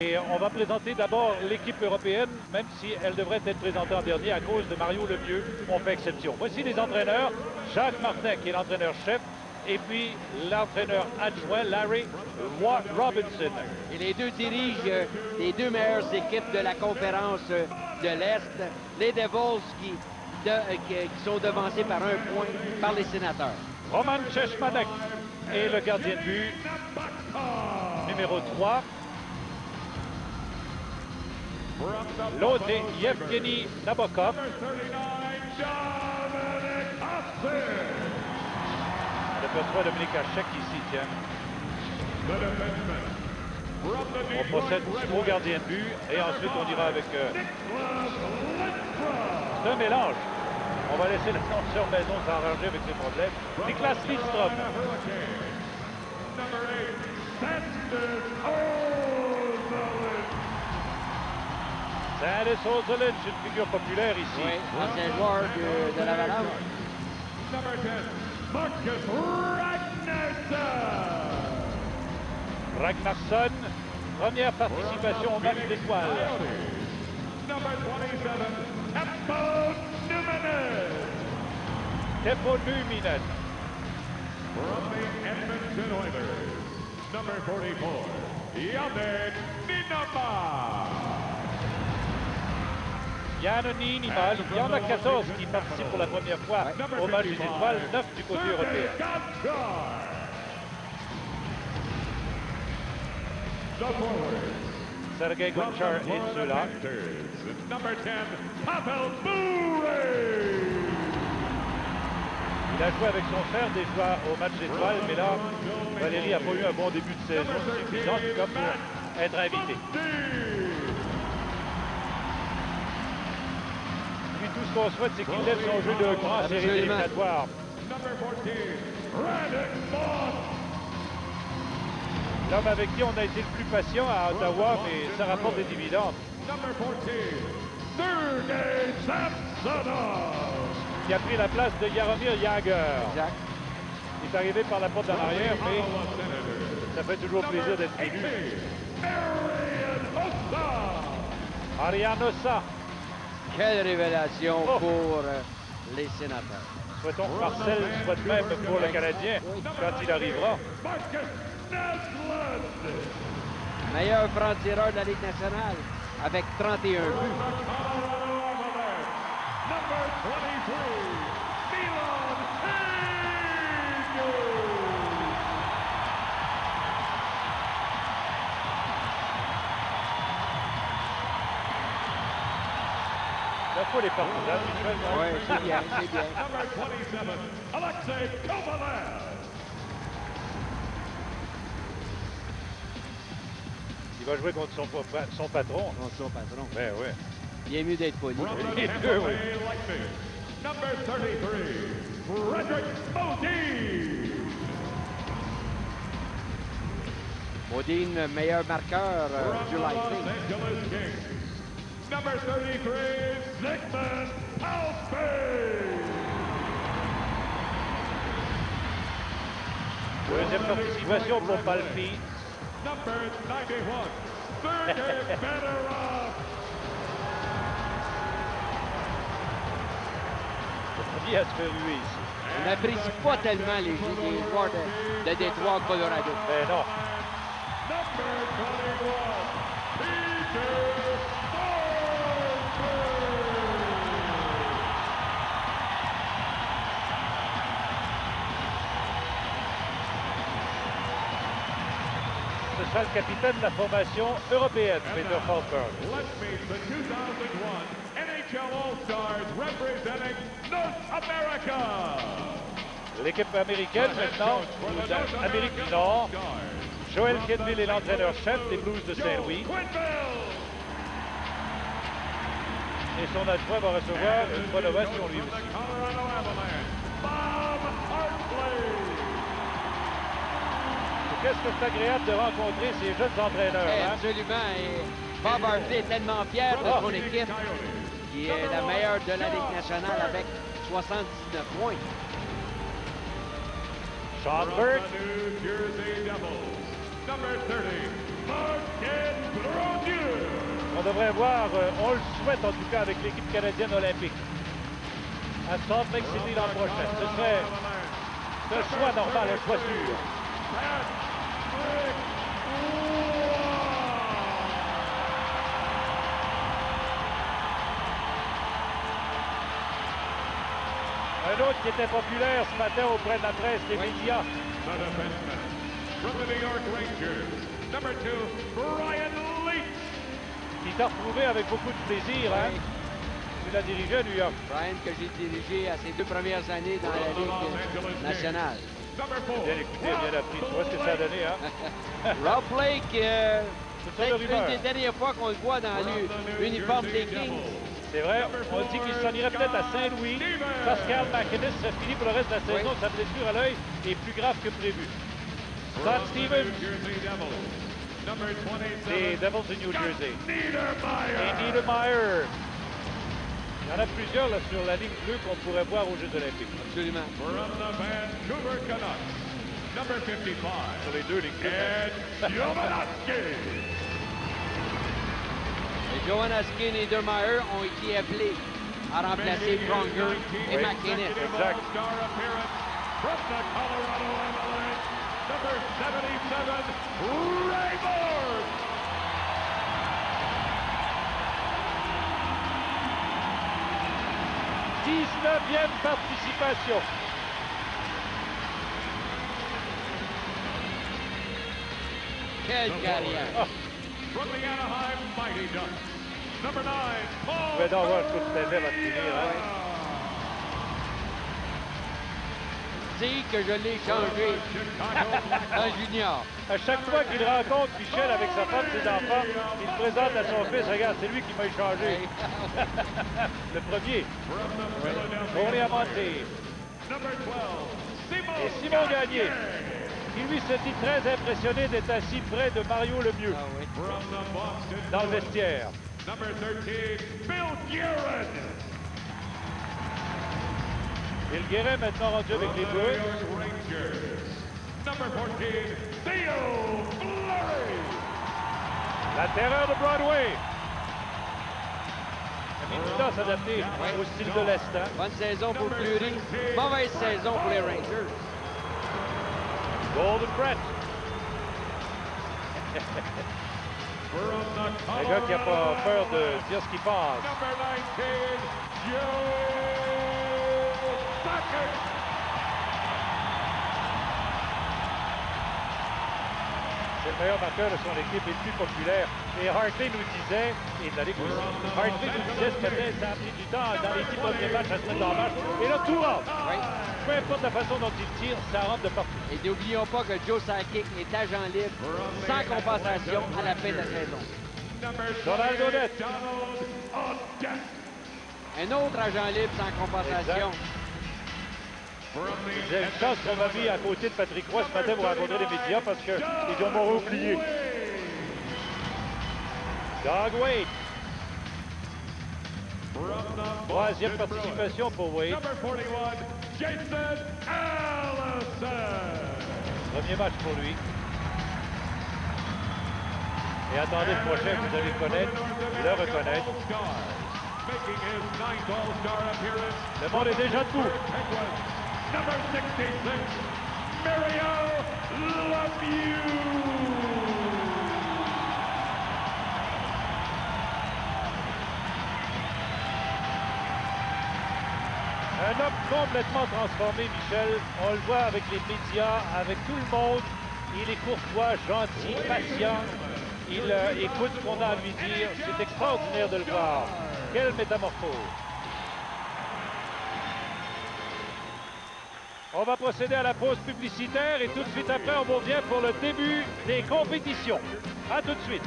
Et on va présenter d'abord l'équipe européenne, même si elle devrait être présentée en dernier à cause de Mario Lemieux. On fait exception. Voici les entraîneurs. Jacques Martin, qui est l'entraîneur-chef, et puis l'entraîneur adjoint, Larry Robinson. Et les deux dirigent les deux meilleures équipes de la conférence de l'Est, les Devils qui sont devancés par 1 point par les Sénateurs. Roman Cechmanek est le gardien de but, numéro 3. L'autre est Yevgeny Nabokov. Le petit Dominique Hachek ici, tiens. On possède au gardien de but et ensuite on ira avec... C'est un mélange. On va laisser l'attention maison s'arranger avec ses problèmes. Niklas Lidström. Sandis Ozolin, une figure populaire ici. Oui, ancien joueur de l'Avalanche. Marcus Ragnarsson. Ragnarsson, première participation au match d'étoiles. Number 27, Teppo Numminen. Teppo Numminen. From the Edmonton Oilers, number 44, Yannick Niederbach. Yann Niederbach, il y en a 14 qui participent pour la première fois au match des étoiles, 9 du côté européen. Sergei Gonchar est ceux-là. Number 10, Pavel Bure. Il a joué avec son frère déjà au match d'étoiles, mais là, Valérie n'a pas eu un bon début de saison suffisant comme pour être invité. Puis tout ce qu'on souhaite, c'est qu'il lève son jeu de grand série éliminatoire. L'homme avec qui on a été le plus patient à Ottawa, mais ça rapporte des dividendes. Qui a pris la place de Jaromir Jagr. Exact. Il est arrivé par la porte en arrière, mais ça fait toujours plaisir d'être élu. Arian Hossa. Quelle révélation pour les Sénateurs. Souhaitons que Marcel soit de même pour le Canadien quand il arrivera. Meilleur franc-tireur de la Ligue nationale avec 31 buts. Number 23, Milan Handel. La fois les partisans, Michel. Oui, c'est bien, c'est bien. Number 27, Alexei Kovalev. Il va jouer contre son patron. Contre son patron. Ben oui. Bien mieux d'être poli. Les deux, oui. Number 33, Frederick Modin. Modine, meilleur marqueur du Lightning. Number 33, Sigmund Palsby. Deuxième participation pour Palpi. Number 91, Sergei Fedorov. Il a se fait ruer ici. On n'apprécie pas tellement les joueurs de Détroit, Colorado. Ben non. Number 21, Peter Forsberg. Ce sera le capitaine de la formation européenne, Peter Forsberg. Let's meet the 2001 NHL All-Stars representing North America. L'équipe américaine maintenant, Amérique du Nord. Joel Quenneville est l'entraîneur-chef des Blues de Saint-Louis. Et son adjoint va recevoir une bonne ovation lui aussi. Qu'est-ce que c'est agréable de rencontrer ces jeunes entraîneurs. Hein? Absolument. Et Bob Hartley est tellement fier de son équipe, qui est la meilleure de la Ligue nationale avec 79 points. Sean Burke. New Jersey Devils, number 30, Martin Brodeur. On devrait voir, on le souhaite en tout cas avec l'équipe canadienne olympique. À Salt Lake City l'an prochain. Ce serait un choix normal, un choix sûr. Un autre qui était populaire ce matin auprès de la presse, des médias. From the New York Rangers, number 2, Brian Leetch. Il t'a retrouvé avec beaucoup de plaisir, hein? Tu l'as dirigé à New York. Brian, que j'ai dirigé à ses 2 premières années dans la Ligue nationale. Bien écouté, bien appris. Tu vois ce que ça a donné, hein? Rob Blake, C'est c'est une des dernières fois qu'on le voit dans l'uniforme des Kings. C'est vrai, on dit qu'il s'en irait peut-être à Saint-Louis. Pascal McInnis serait fini pour le reste de la saison. Sa blessure à l'œil est plus grave que prévu. Scott Stevens, des Devils de New Jersey. Et Niedermeyer. Il y en a plusieurs là, sur la ligne bleue qu'on pourrait voir aux Jeux olympiques. Absolument. From the Vancouver Canucks, number 55, Sur les deux lignes bleus. Ed Jovanovski. Et Johan Askin et Niedermeyer ont été appelés à remplacer Pronger et Oui. McInnis. Exact. All-Star appearance from the Colorado Avalanche, number 77, Ray Borg. e participation. Quelle carrière! Ah, From the Anaheim Mighty Ducks, number 9, Paul. je vais donc voir toute ta vie va te finir. Hein? Dis que je l'ai changé en junior. À chaque fois qu'il rencontre Michel avec sa femme et ses enfants, il se présente à son fils. Regarde, c'est lui qui m'a échangé. Le premier. On est à monter. Et Simon Gagné, qui lui se dit très impressionné d'être assis près de Mario Lemieux Ah oui. dans le vestiaire. Number 13, Bill Guerin. Bill Guérin maintenant rendu avec les Bleus. Rangers. Number 14, Theo Fleury. La terreur de Broadway. Il a mis du temps à s'adapter au style de l'Est. Hein? Bonne saison pour Fleury. Mauvaise saison pour les Rangers. Golden Brett. Un gars qui n'a pas peur de dire ce qu'il pense. Number 19, Joe Sakic. C'est le meilleur marqueur de son équipe et le plus populaire. Et Hartley nous disait, et de la Ligue aussi, Hartley nous disait ce matin, ça a pris du temps dans les 10 premiers matchs à se mettre en marche. Et là, tout rentre. Oui. Peu importe la façon dont il tire, ça rentre de partout. Et n'oublions pas que Joe Sakic est agent libre sans compensation à la fin de la saison. Donald Odette. Un autre agent libre sans compensation. J'ai une chance qu'on m'a mis à côté de Patrick Roy ce matin pour rencontrer les médias parce qu'ils m'auraient oublié. Doug Wade. Troisième participation pour Wade. Number 41, Jason Allison. Premier match pour lui. Et attendez le prochain, vous allez le connaître, le reconnaître. Making his 9th All-Star appearance. Le monde est déjà debout. Number 66, Mario Lemieux. Un homme complètement transformé, Michel. On le voit avec les médias, avec tout le monde. Il est courtois, gentil, patient. Il écoute ce qu'on a à lui dire. C'est extraordinaire de le voir. Quelle métamorphose. On va procéder à la pause publicitaire et tout de suite après, on revient pour le début des compétitions. À tout de suite.